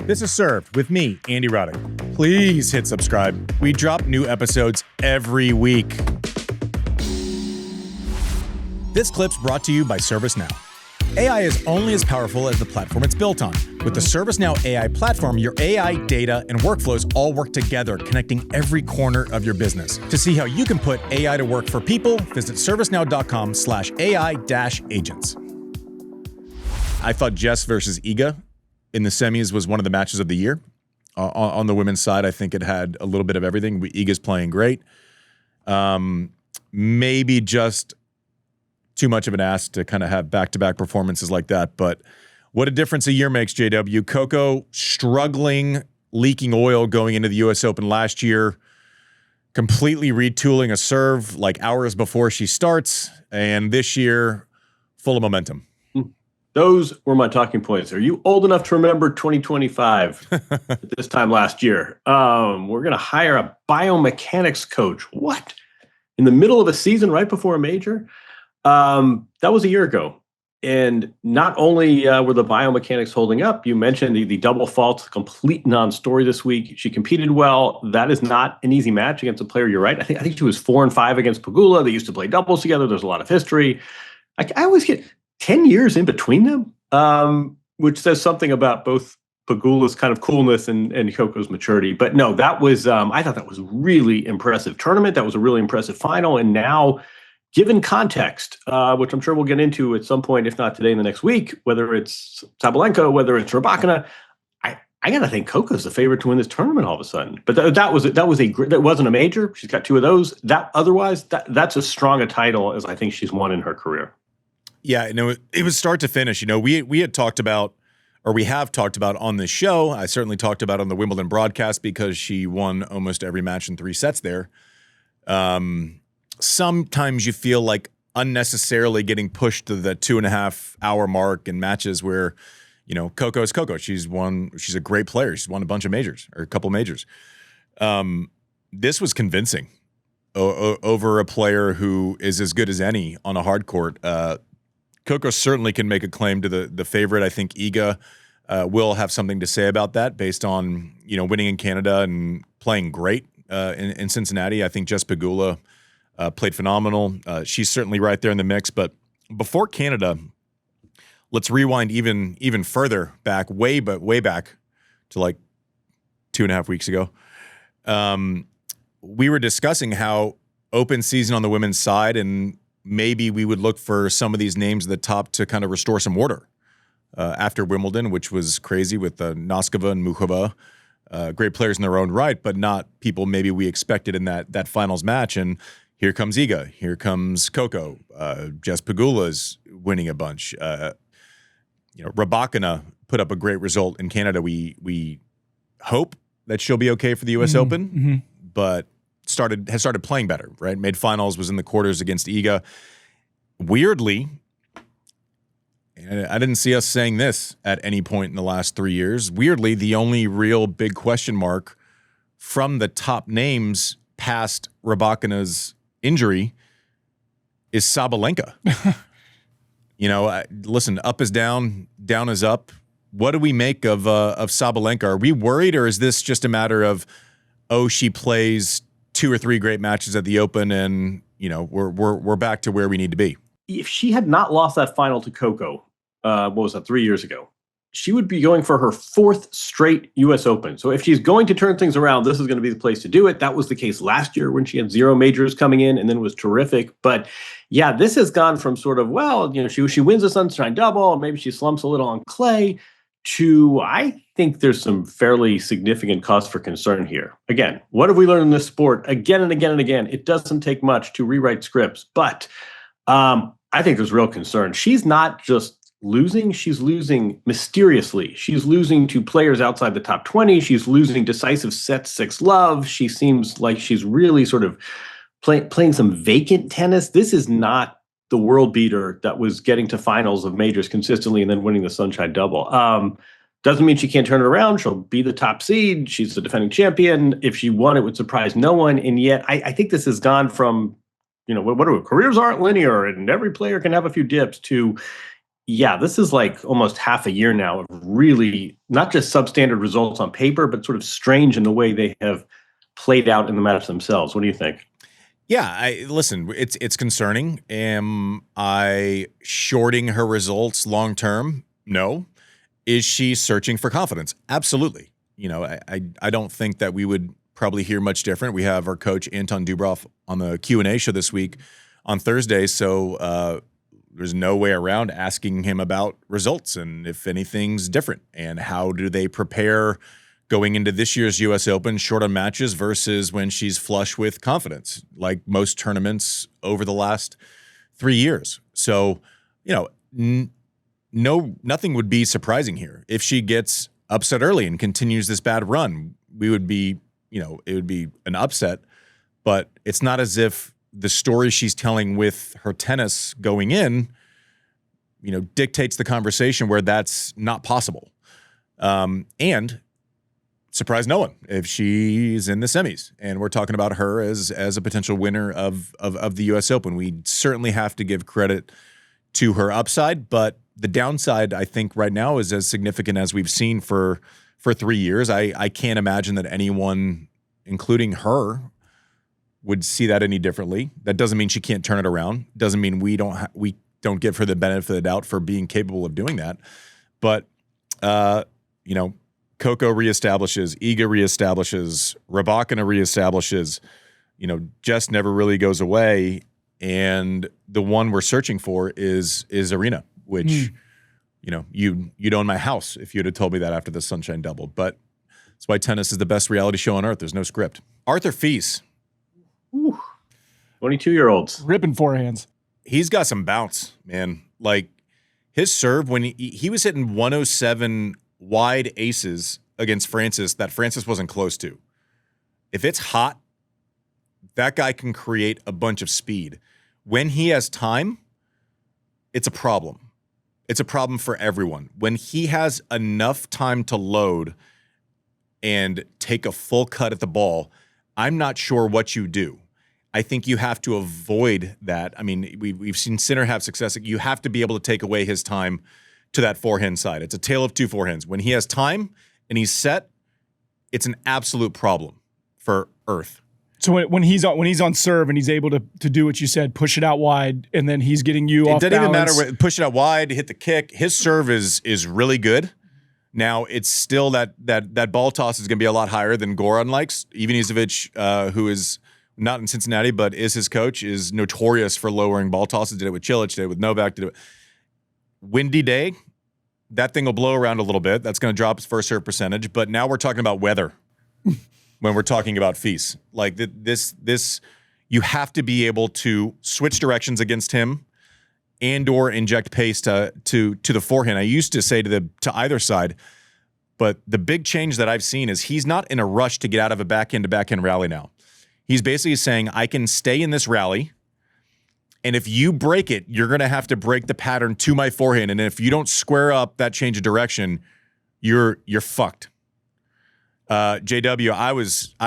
This is Served with me, Andy Roddick. Please hit subscribe. We drop new episodes every week. This clip's brought to you by ServiceNow. AI is only as powerful as the platform it's built on. With the ServiceNow AI platform, your AI, data, and workflows all work together, connecting every corner of your business. To see how you can put AI to work for people, visit servicenow.com/AI-agents. I thought Jess versus Iga in the semis was one of the matches of the year. On the women's side, I think it had a little bit of everything. Iga's playing great. Maybe just too much of an ass to kind of have back-to-back performances like that. But what a difference a year makes, JW. Coco struggling, leaking oil going into the U.S. Open last year, completely retooling a serve like hours before she starts. And this year, full of momentum. Those were my talking points. Are you old enough to remember 2025 at this time last year? We're going to hire a biomechanics coach. What? In the middle of a season, right before a major? That was a year ago. And not only were the biomechanics holding up, you mentioned the double fault, complete non-story this week. She competed well. That is not an easy match against a player. You're right. I think she was 4-5 against Pegula. They used to play doubles together. There's a lot of history. I always get 10 years in between them, which says something about both Pegula's kind of coolness and Coco's maturity. But no, that was, I thought that was really impressive tournament. That was a really impressive final. And now, given context, which I'm sure we'll get into at some point, if not today, in the next week, whether it's Sabalenka, whether it's Rybakina, I got to think Coco's the favorite to win this tournament all of a sudden. But that wasn't a major. She's got two of those. That's as strong a title as I think she's won in her career. Yeah, it was start to finish. We had talked about, or we have talked about on this show. I certainly talked about on the Wimbledon broadcast because she won almost every match in 3 sets there. Sometimes you feel like unnecessarily getting pushed to the 2.5 hour mark in matches where, Coco is Coco. She's a great player. She's won a bunch of majors or a couple majors. This was convincing over a player who is as good as any on a hard court. Coco certainly can make a claim to the favorite. I think Iga will have something to say about that based on, winning in Canada and playing great in Cincinnati. I think Jess Pegula played phenomenal. She's certainly right there in the mix. But before Canada, let's rewind even further back, way back to like 2.5 weeks ago. We were discussing how open season on the women's side, and maybe we would look for some of these names at the top to kind of restore some order after Wimbledon, which was crazy with Noskova and Muchova. Great players in their own right, but not people maybe we expected in that finals match. And here comes Iga. Here comes Coco. Jess Pegula's winning a bunch. Rybakina put up a great result in Canada. We hope that she'll be okay for the U.S. Open, but has started playing better, right? Made finals, was in the quarters against Iga. Weirdly, and I didn't see us saying this at any point in the last 3 years. Weirdly, the only real big question mark from the top names past Rybakina's injury is Sabalenka. Listen, up is down, down is up. What do we make of Sabalenka? Are we worried, or is this just a matter of, she plays 2 or 3 great matches at the Open, and we're back to where we need to be? If she had not lost that final to Coco, 3 years ago, she would be going for her 4th straight U.S. Open. So if she's going to turn things around, this is going to be the place to do it. That was the case last year when she had 0 majors coming in and then was terrific. But yeah, this has gone from sort of, she wins a Sunshine Double, and maybe she slumps a little on clay, to I think there's some fairly significant cause for concern here. Again, what have we learned in this sport again and again and again? It doesn't take much to rewrite scripts, but I think there's real concern. She's not just losing, she's losing mysteriously. She's losing to players outside the top 20. She's losing decisive set 6 love. She seems like she's really sort of playing some vacant tennis. This is not the world beater that was getting to finals of majors consistently and then winning the Sunshine Double. Doesn't mean she can't turn it around. She'll be the top seed. She's the defending champion. If she won, it would surprise no one. And yet I think this has gone from, careers aren't linear and every player can have a few dips, to yeah, this is like almost half a year now of really not just substandard results on paper, but sort of strange in the way they have played out in the match themselves. What do you think? Yeah, listen, it's concerning. Am I shorting her results long term? No. Is she searching for confidence? Absolutely. I don't think that we would probably hear much different. We have our coach Anton Dubroff on the Q&A show this week on Thursday, so there's no way around asking him about results and if anything's different and how do they prepare going into this year's U.S. Open short on matches versus when she's flush with confidence, like most tournaments over the last 3 years. So, nothing would be surprising here. If she gets upset early and continues this bad run, it would be an upset, but it's not as if the story she's telling with her tennis going in, dictates the conversation where that's not possible. And surprise no one if she's in the semis and we're talking about her as a potential winner of the US Open. We certainly have to give credit to her upside, but the downside I think right now is as significant as we've seen for 3 years. I can't imagine that anyone, including her, would see that any differently. That doesn't mean she can't turn it around. Doesn't mean we don't give her the benefit of the doubt for being capable of doing that. But Coco reestablishes, Iga reestablishes, Rybakina reestablishes. Just never really goes away. And the one we're searching for is Aryna, which you'd own my house if you'd have told me that after the Sunshine Double. But that's why tennis is the best reality show on earth. There's no script. Arthur Fils. 22-year-olds. Ripping forehands. He's got some bounce, man. Like his serve, when he was hitting 107 wide aces against Francis that Francis wasn't close to. If it's hot, that guy can create a bunch of speed. When he has time, it's a problem. It's a problem for everyone. When he has enough time to load and take a full cut at the ball, I'm not sure what you do. I think you have to avoid that. I mean, we've seen Sinner have success. You have to be able to take away his time to that forehand side. It's a tale of two forehands. When he has time and he's set, it's an absolute problem for Earth. So when he's on serve and he's able to do what you said, push it out wide, and then he's getting you off balance. It doesn't even matter. Push it out wide, hit the kick. His serve is really good. Now it's still that ball toss is going to be a lot higher than Goran likes. Ivanisevic, who is not in Cincinnati but is his coach, is notorious for lowering ball tosses. Did it with Cilic, did it with Novak, did it. Windy day, that thing will blow around a little bit. That's going to drop his first serve percentage. But now we're talking about weather when we're talking about Fils. Like this, you have to be able to switch directions against him and/or inject pace to the forehand. I used to say to either side, but the big change that I've seen is he's not in a rush to get out of a backhand to backhand rally now. He's basically saying, I can stay in this rally, and if you break it, you're going to have to break the pattern to my forehand. And if you don't square up that change of direction, you're fucked. JW, I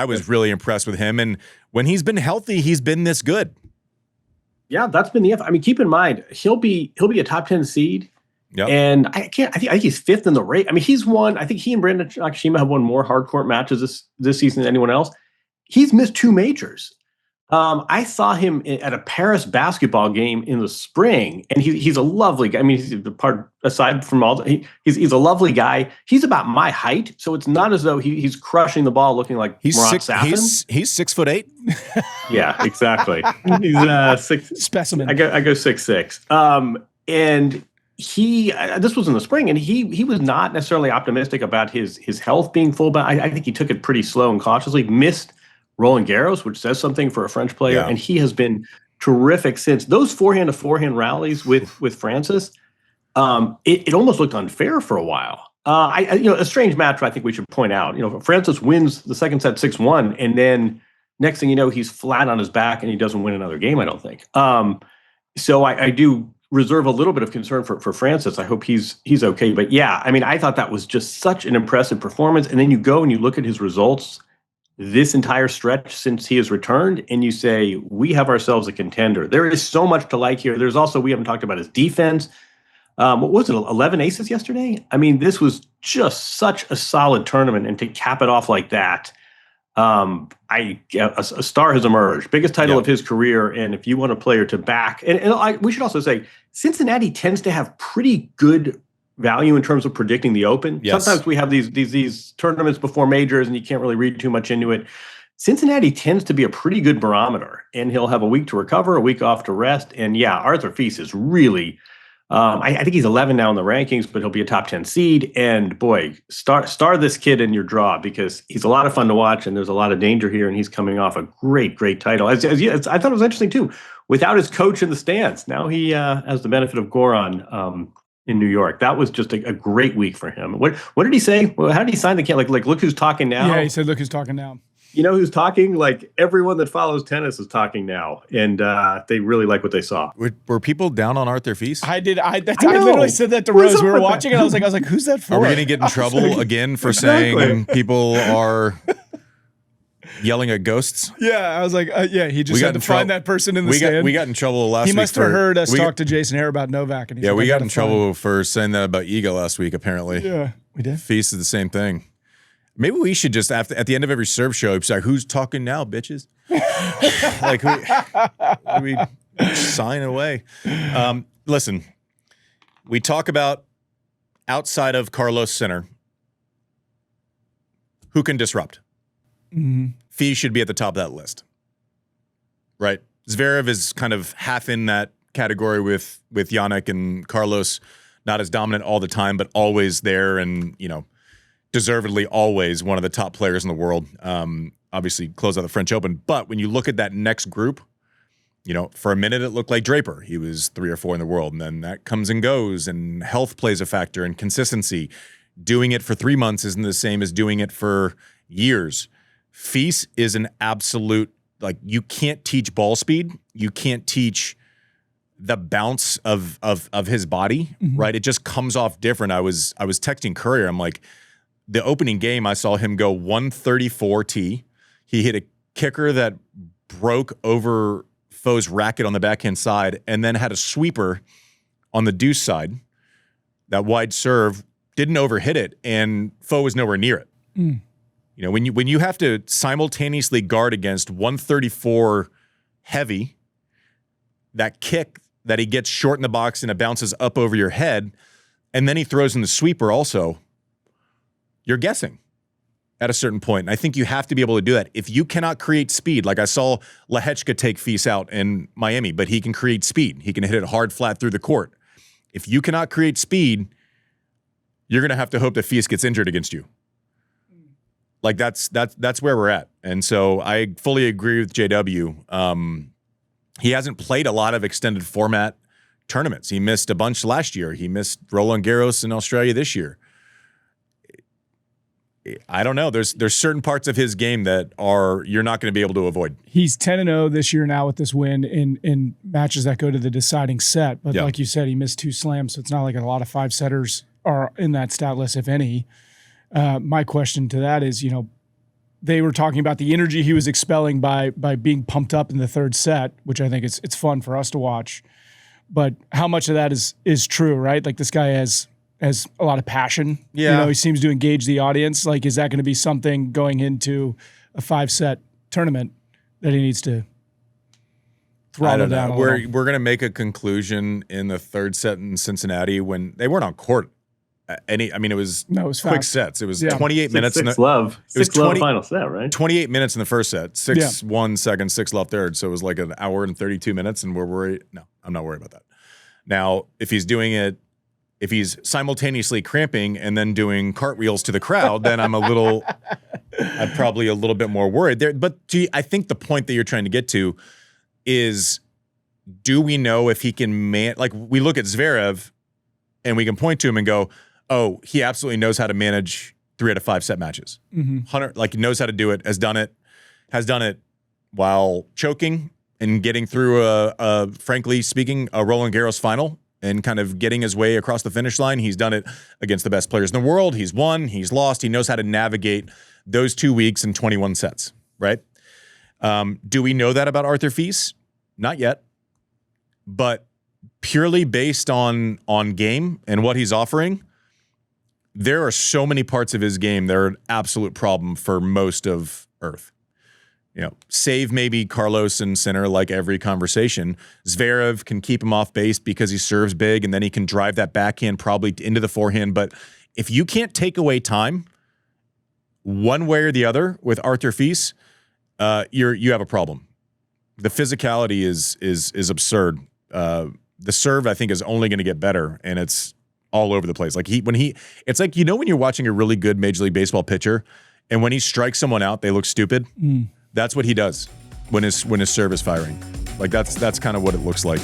was really impressed with him, and when he's been healthy, he's been this good. Yeah, that's been the effort. I mean, keep in mind he'll be a top 10 seed. Yep. And I think he's fifth in the rate. I mean, he's won. I think he and Brandon Nakashima have won more hard court matches this season than anyone else. He's missed 2 majors. I saw him at a Paris basketball game in the spring, and he's a lovely guy. I mean, aside from all, he's a lovely guy. He's about my height, so it's not as though he's crushing the ball, looking like Murat Safin. He's 6'8". Yeah, exactly. He's 6 specimen. I go 6'6". And this was in the spring, and he was not necessarily optimistic about his health being full, but I think he took it pretty slow and cautiously. Missed Roland Garros, which says something for a French player, and he has been terrific since. Those forehand to forehand rallies with Francis, it almost looked unfair for a while. A strange match. I think we should point out. Francis wins the second set 6-1, and then next thing you know, he's flat on his back and he doesn't win another game. I don't think. So I do reserve a little bit of concern for Francis. I hope he's okay. But yeah, I mean, I thought that was just such an impressive performance. And then you go and you look at his results this entire stretch since he has returned, and you say, we have ourselves a contender. There is so much to like here. There's also, we haven't talked about his defense. What was it, 11 aces yesterday? I mean, this was just such a solid tournament. And to cap it off like that, a star has emerged. Biggest title of his career. And if you want a player to back, we should also say, Cincinnati tends to have pretty good value in terms of predicting the Open. Yes. Sometimes we have these tournaments before majors and you can't really read too much into it. Cincinnati tends to be a pretty good barometer, and he'll have a week to recover, a week off to rest. And yeah, Arthur Fils is really, I think he's 11 now in the rankings, but he'll be a top 10 seed. And boy, star this kid in your draw, because he's a lot of fun to watch and there's a lot of danger here. And he's coming off a great title. I thought it was interesting too, without his coach in the stands. Now he has the benefit of Goran, in New York. That was just a great week for him. What did he say? Well, how did he sign the kid? Like, look who's talking now. Yeah, he said, look who's talking now. You know who's talking? Like, everyone that follows tennis is talking now, and they really like what they saw. Were people down on Arthur Fils? I did. I literally said that to Rose. We were watching it. I was like, who's that for? Are we going to get in trouble again for saying people are yelling at ghosts? Yeah, I was like, he just had to find that person in the stand. We got in trouble last week. He must have heard us talk to Jason Hare about Novak. And we got in trouble for saying that about Iga last week, apparently. Yeah, we did. Fils is the same thing. Maybe we should just, at the end of every serve show, be like, who's talking now, bitches? Like, we sign away. Listen, we talk about outside of Carlos Sinner, who can disrupt? Mm-hmm. Fils should be at the top of that list, right? Zverev is kind of half in that category with Jannik and Carlos, not as dominant all the time, but always there, and deservedly always one of the top players in the world. Obviously closed out the French Open, but when you look at that next group, for a minute it looked like Draper. He was 3 or 4 in the world, and then that comes and goes, and health plays a factor, and consistency. Doing it for 3 months isn't the same as doing it for years. Fils is an absolute, like, you can't teach ball speed. You can't teach the bounce of his body, mm-hmm. right? It just comes off different. I was texting Courier. I'm like, the opening game, I saw him go 134 tee. He hit a kicker that broke over Foe's racket on the backhand side, and then had a sweeper on the deuce side. That wide serve didn't overhit it, and Foe was nowhere near it. Mm. When you have to simultaneously guard against 134 heavy, that kick that he gets short in the box and it bounces up over your head, and then he throws in the sweeper also, you're guessing at a certain point. And I think you have to be able to do that. If you cannot create speed, like I saw Lehechka take Fils out in Miami, but he can create speed. He can hit it hard, flat through the court. If you cannot create speed, you're going to have to hope that Fils gets injured against you. Like that's where we're at. And so I fully agree with JW. He hasn't played a lot of extended format tournaments. He missed a bunch last year. He missed Roland Garros in Australia this year. I don't know. There's certain parts of his game that you're not going to be able to avoid. He's 10-0 this year now with this win in matches that go to the deciding set. But like you said, he missed 2 slams, so it's not like a lot of 5-setters are in that stat list, if any. My question to that is, they were talking about the energy he was expelling by being pumped up in the 3rd set, which I think it's fun for us to watch. But how much of that is true, right? Like, this guy has a lot of passion. Yeah. He seems to engage the audience. Like, is that going to be something going into a 5-set tournament that he needs to throttle down a little? We're going to make a conclusion in the 3rd set in Cincinnati when they weren't on court. It was quick fast. Sets. It was 28 minutes. It was 20 final set, right? 28 minutes in the first set. 6-1 second, 6 left third. So it was like an hour and 32 minutes, and we're worried. No, I'm not worried about that. Now, if he's simultaneously cramping and then doing cartwheels to the crowd, then I'm probably a little bit more worried there. But I think the point that you're trying to get to is, do we know if he can we look at Zverev and we can point to him and go, oh, he absolutely knows how to manage 3 out of 5 set matches. Mm-hmm. Hunter, he knows how to do it, has done it while choking and getting through frankly speaking, a Roland Garros final and kind of getting his way across the finish line. He's done it against the best players in the world. He's won, he's lost. He knows how to navigate those 2 weeks in 21 sets, right? Do we know that about Arthur Fils? Not yet. But purely based on game and what he's offering, there are so many parts of his game that are an absolute problem for most of Earth. Save maybe Carlos and Sinner, like every conversation. Zverev can keep him off base because he serves big, and then he can drive that backhand probably into the forehand. But if you can't take away time one way or the other with Arthur Fils, you have a problem. The physicality is absurd. The serve, I think, is only going to get better, and it's all over the place. Like it's like, when you're watching a really good Major League Baseball pitcher, and when he strikes someone out, they look stupid. That's what he does when his serve is firing. Like that's kind of what it looks like.